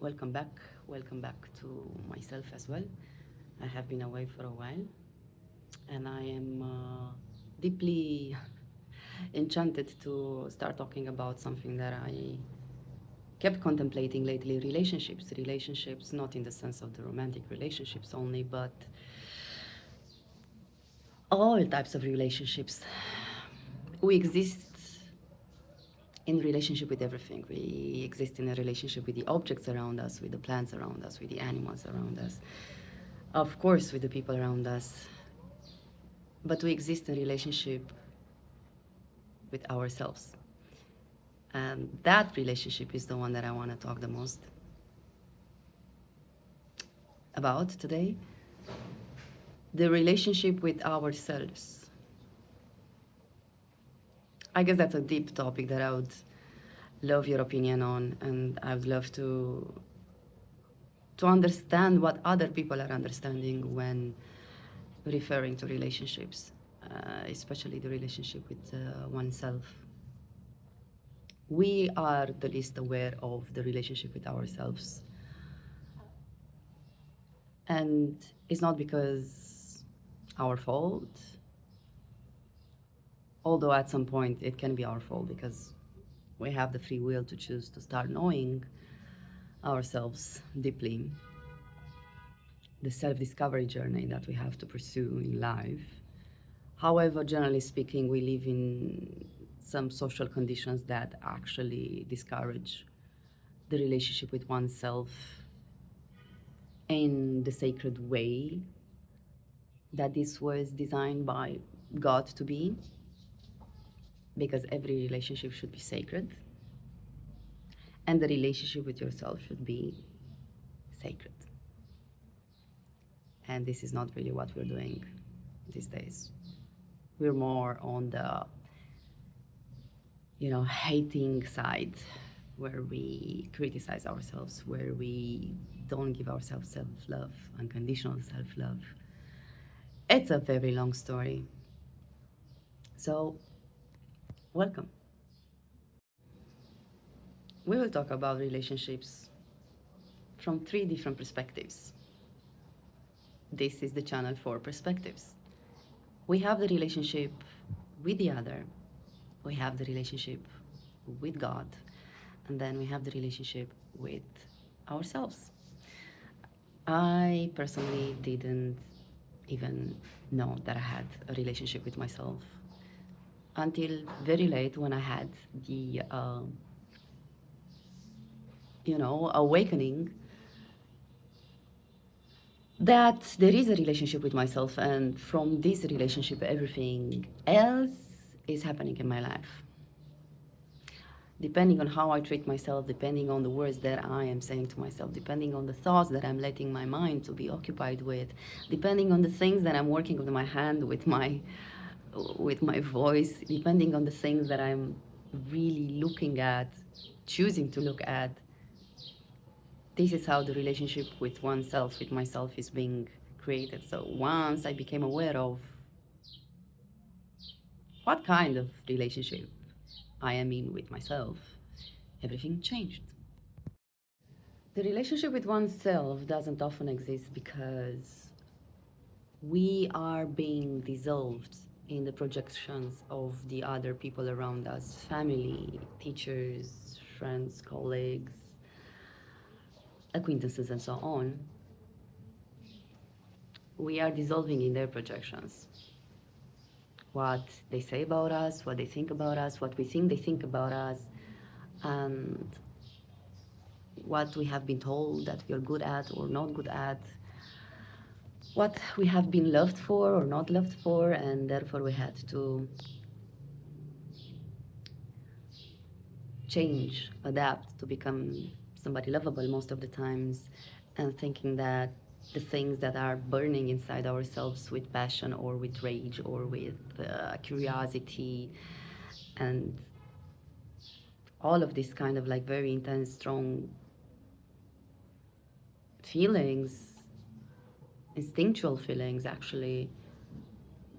Welcome back. Welcome back to myself as well. I have been away for a while and I am deeply enchanted to start talking about something that I kept contemplating lately relationships. Relationships, not in the sense of the romantic relationships only, but all types of relationships. We exist in relationship with everything. We exist in a relationship with the objects around us, with the plants around us, with the animals around us, of course, with the people around us. But we exist in relationship with ourselves. And that relationship is the one that I want to talk the most about today. The relationship with ourselves. I guess that's a deep topic that I would love your opinion on, and I would love to understand what other people are understanding when referring to relationships, especially the relationship with oneself. We are the least aware of the relationship with ourselves. And it's not because our fault, although at some point it can be our fault because we have the free will to choose to start knowing ourselves deeply. The self-discovery journey that we have to pursue in life. However, generally speaking, we live in some social conditions that actually discourage the relationship with oneself in the sacred way that this was designed by God to be, because every relationship should be sacred, and the relationship with yourself should be sacred. And this is not really what we're doing these days. We're more on the, hating side, where we criticize ourselves, where we don't give ourselves self-love, unconditional self-love. It's a very long story. So, welcome. We will talk about relationships from three different perspectives. This is the channel for perspectives. We have the relationship with the other, we have the relationship with God, and then we have the relationship with ourselves. I personally didn't even know that I had a relationship with myself until very late, when I had the, awakening that there is a relationship with myself, and from this relationship, everything else is happening in my life. Depending on how I treat myself, depending on the words that I am saying to myself, depending on the thoughts that I'm letting my mind to be occupied with, depending on the things that I'm working with my hand, with my voice, depending on the things that I'm really looking at, choosing to look at. This is how the relationship with oneself, with myself, is being created. So once I became aware of what kind of relationship I am in with myself, everything changed. The relationship with oneself doesn't often exist because we are being dissolved in the projections of the other people around us, family, teachers, friends, colleagues, acquaintances, and so on. We are dissolving in their projections. What they say about us, what they think about us, what we think they think about us, and what we have been told that we are good at or not good at, what we have been loved for or not loved for, and therefore we had to change, adapt to become somebody lovable most of the times, and thinking that the things that are burning inside ourselves with passion or with rage or with curiosity and all of this kind of like very intense, strong feelings, instinctual feelings, actually,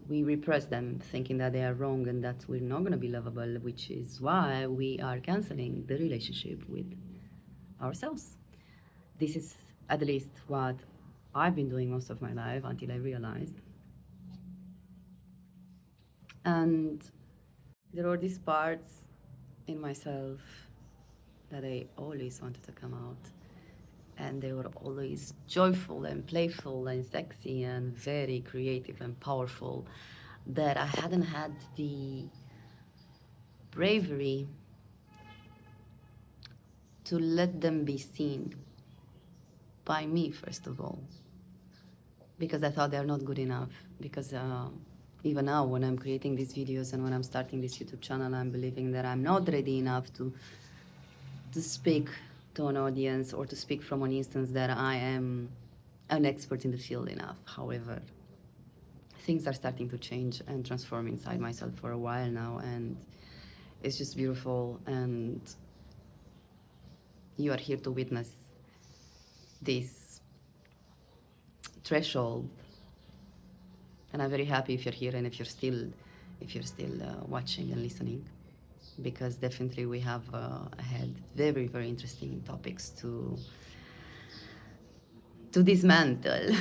we repress them, thinking that they are wrong and that we're not going to be lovable, which is why we are canceling the relationship with ourselves. This is at least what I've been doing most of my life until I realized. And there were these parts in myself that I always wanted to come out. And they were always joyful and playful and sexy and very creative and powerful, that I hadn't had the bravery to let them be seen by me, first of all, because I thought they're not good enough. Because even now, when I'm creating these videos and when I'm starting this YouTube channel, I'm believing that I'm not ready enough to speak to an audience or to speak from an instance that I am an expert in the field enough. However, things are starting to change and transform inside myself for a while now, and it's just beautiful. And you are here to witness this threshold, and I'm very happy if you're here and if you're still watching and listening, because definitely we have ahead very, very interesting topics to dismantle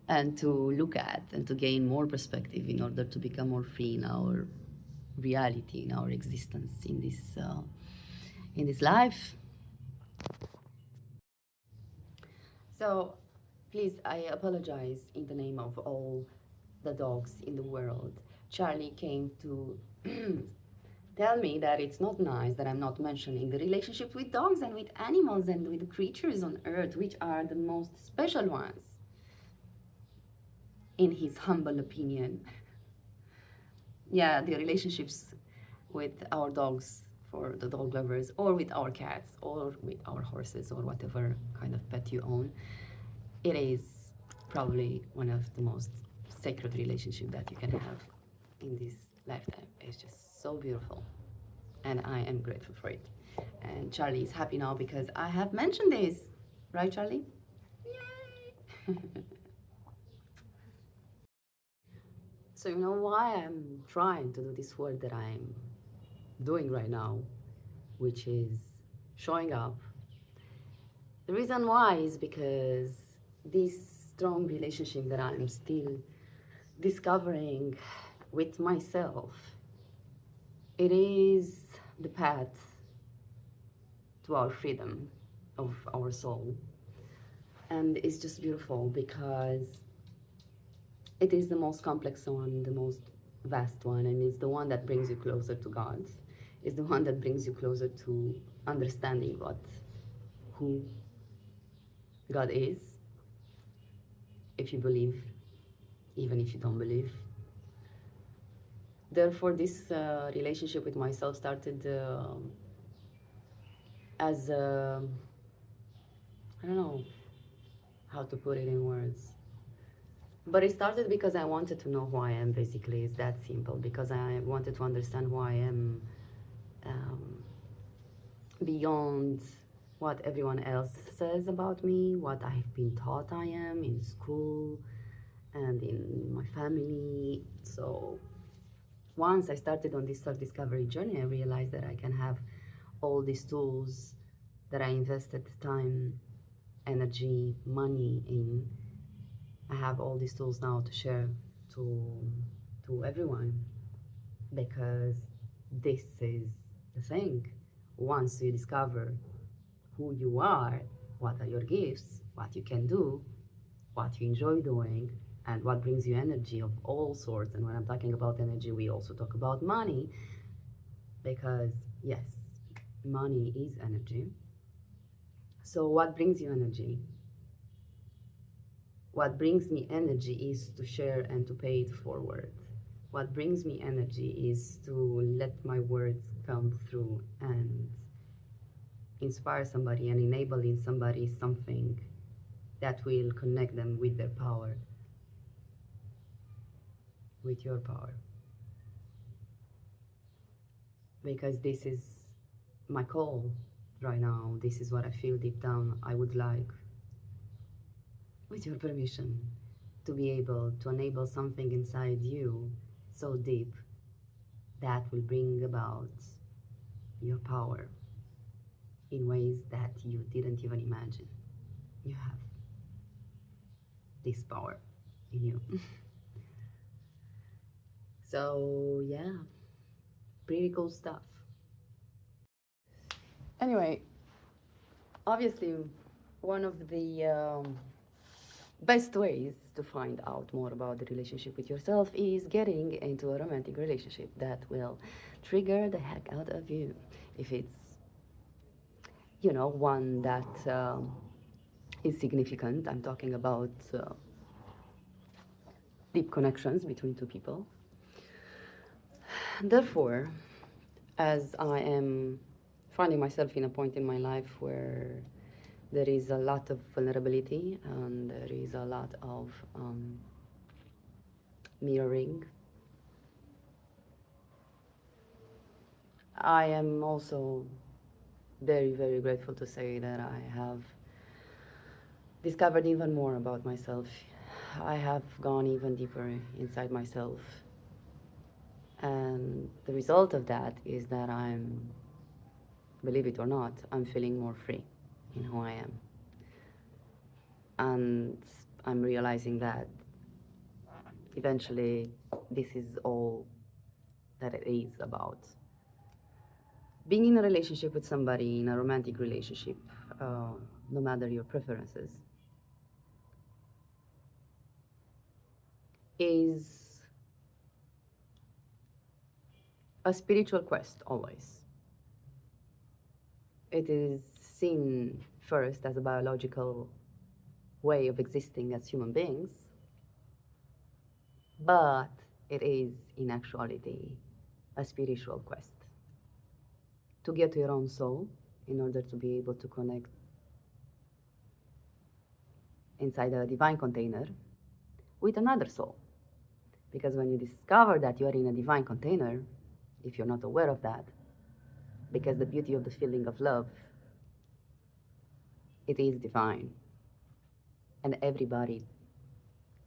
and to look at and to gain more perspective in order to become more free in our reality, in our existence in this life. So please, I apologize in the name of all the dogs in the world. Charlie came to tell me that it's not nice that I'm not mentioning the relationship with dogs and with animals and with creatures on earth, which are the most special ones, in his humble opinion. Yeah, the relationships with our dogs, for the dog lovers, or with our cats, or with our horses, or whatever kind of pet you own, it is probably one of the most sacred relationships that you can have in this lifetime. It's just so beautiful, and I am grateful for it. And Charlie is happy now because I have mentioned this, right, Charlie? Yay! So you know why I'm trying to do this work that I'm doing right now, which is showing up. The reason why is because this strong relationship that I'm still discovering with myself, it is the path to our freedom of our soul. And it's just beautiful because it is the most complex one, the most vast one, and it's the one that brings you closer to God. It's the one that brings you closer to understanding who God is, if you believe, even if you don't believe. Therefore, this relationship with myself started as I don't know how to put it in words. But it started because I wanted to know who I am, basically. It's that simple. Because I wanted to understand who I am beyond what everyone else says about me, what I've been taught I am in school and in my family. So once I started on this self-discovery journey, I realized that I can have all these tools that I invested time, energy, money in. I have all these tools now to share to everyone, because this is the thing. Once you discover who you are, what are your gifts, what you can do, what you enjoy doing, and what brings you energy of all sorts. And when I'm talking about energy, we also talk about money, because yes, money is energy. So what brings you energy? What brings me energy is to share and to pay it forward. What brings me energy is to let my words come through and inspire somebody and enable in somebody something that will connect them with their power, with your power. Because this is my call right now. This is what I feel deep down I would like, with your permission, to be able to enable something inside you so deep that will bring about your power. in ways that you didn't even imagine. You have this power in you. So, yeah, pretty cool stuff. Anyway, obviously, one of the best ways to find out more about the relationship with yourself is getting into a romantic relationship that will trigger the heck out of you. If it's, one that is significant, I'm talking about deep connections between two people. Therefore, as I am finding myself in a point in my life where there is a lot of vulnerability and there is a lot of mirroring, I am also very, very grateful to say that I have discovered even more about myself. I have gone even deeper inside myself. And the result of that is that I'm, believe it or not, I'm feeling more free in who I am. And I'm realizing that eventually this is all that it is about. Being in a relationship with somebody, in a romantic relationship, no matter your preferences, is a spiritual quest always. It is seen first as a biological way of existing as human beings, but it is in actuality a spiritual quest to get to your own soul in order to be able to connect inside a divine container with another soul. Because when you discover that you are in a divine container, if you're not aware of that, because the beauty of the feeling of love, it is divine. And everybody,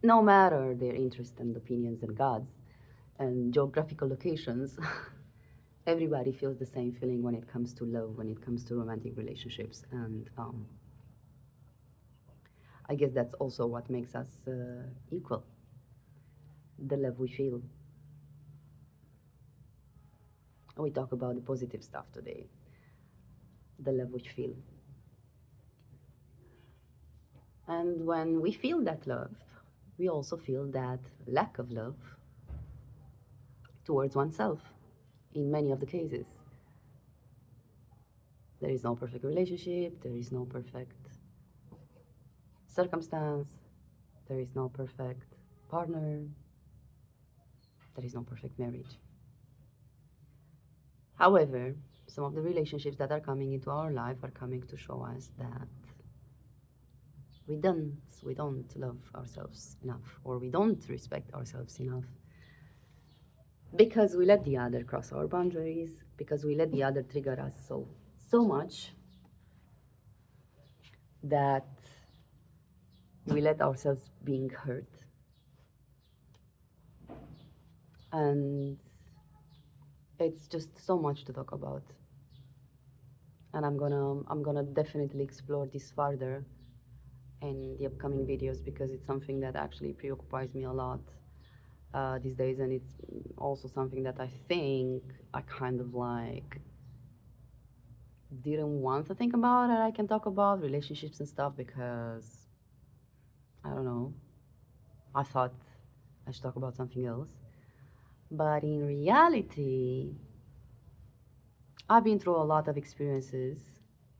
no matter their interests and opinions and gods and geographical locations, everybody feels the same feeling when it comes to love, when it comes to romantic relationships. And I guess that's also what makes us equal, the love we feel. We talk about the positive stuff today, the love we feel. And when we feel that love, we also feel that lack of love towards oneself in many of the cases. There is no perfect relationship, there is no perfect circumstance, there is no perfect partner, there is no perfect marriage. However, some of the relationships that are coming into our life are coming to show us that we don't love ourselves enough, or we don't respect ourselves enough, because we let the other cross our boundaries, because we let the other trigger us so much that we let ourselves being hurt. And it's just so much to talk about. And I'm gonna definitely explore this further in the upcoming videos, because it's something that actually preoccupies me a lot these days, and it's also something that I think I kind of like didn't want to think about. And I can talk about relationships and stuff because I don't know, I thought I should talk about something else. But in reality, I've been through a lot of experiences,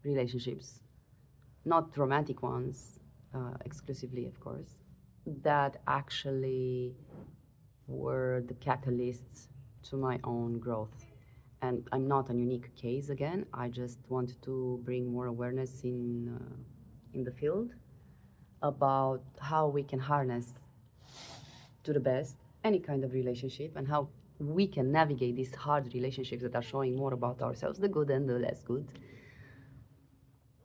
relationships, not romantic ones, exclusively, of course, that actually were the catalysts to my own growth. And I'm not a unique case again. I just wanted to bring more awareness in the field about how we can harness to the best any kind of relationship, and how we can navigate these hard relationships that are showing more about ourselves, the good and the less good,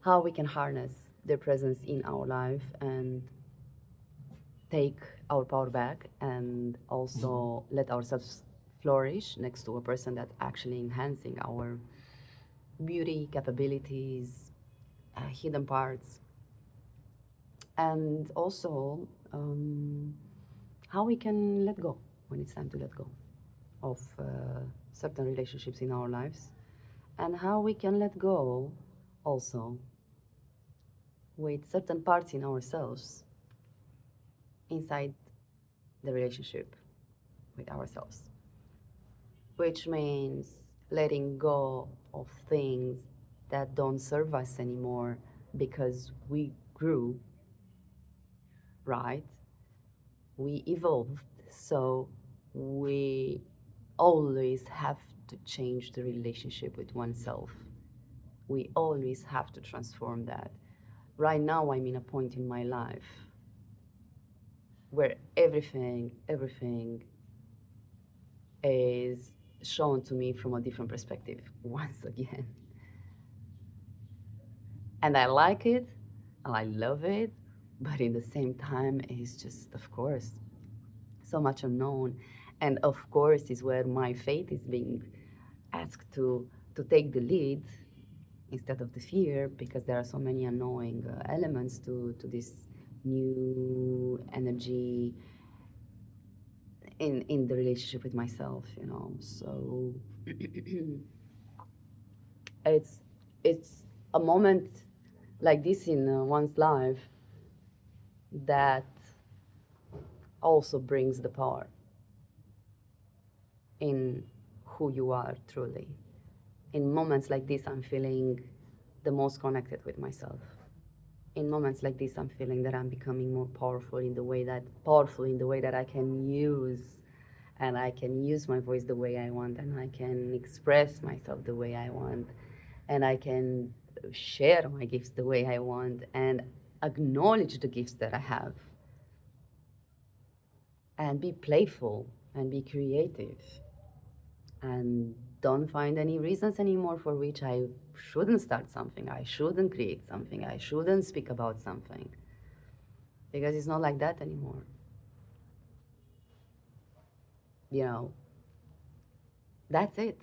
how we can harness their presence in our life and take our power back, and also let ourselves flourish next to a person that's actually enhancing our beauty, capabilities, hidden parts, and also how we can let go when it's time to let go of certain relationships in our lives, and how we can let go also with certain parts in ourselves inside the relationship with ourselves, which means letting go of things that don't serve us anymore because we grew, right? We evolved, so we always have to change the relationship with oneself. We always have to transform that. Right now, I'm in a point in my life where everything is shown to me from a different perspective once again. And I like it, and I love it, but in the same time, it's just, of course, so much unknown. And of course, is where my faith is being asked to take the lead instead of the fear, because there are so many annoying elements to this new energy in the relationship with myself, you know. So it's a moment like this in one's life that also brings the power in who you are truly. In moments like this, I'm feeling the most connected with myself. In moments like this, I'm feeling that I'm becoming more powerful in the way that I can use, and I can use my voice the way I want, and I can express myself the way I want, and I can share my gifts the way I want, and acknowledge the gifts that I have, and be playful and be creative, and don't find any reasons anymore for which I shouldn't start something, I shouldn't create something, I shouldn't speak about something, because it's not like that anymore. You know, that's it.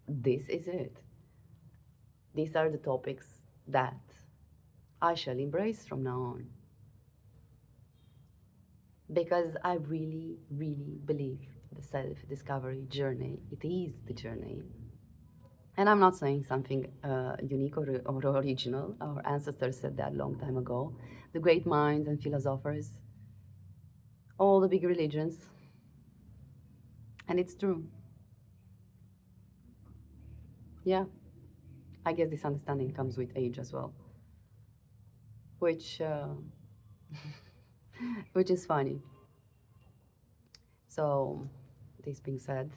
This is it. These are the topics that I shall embrace from now on. Because I really, really believe the self-discovery journey, it is the journey. And I'm not saying something unique or original. Our ancestors said that a long time ago. The great minds and philosophers, all the big religions. And it's true. Yeah, I guess this understanding comes with age as well, which, which is funny. So, this being said,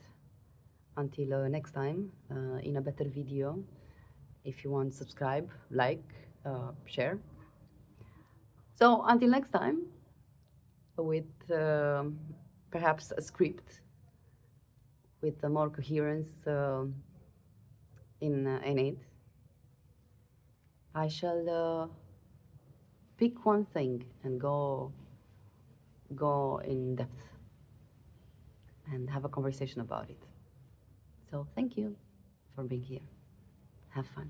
until next time, in a better video, if you want, subscribe, like, share. So, until next time, with perhaps a script with more coherence in it, I shall pick one thing and go in depth and have a conversation about it. So thank you for being here. Have fun.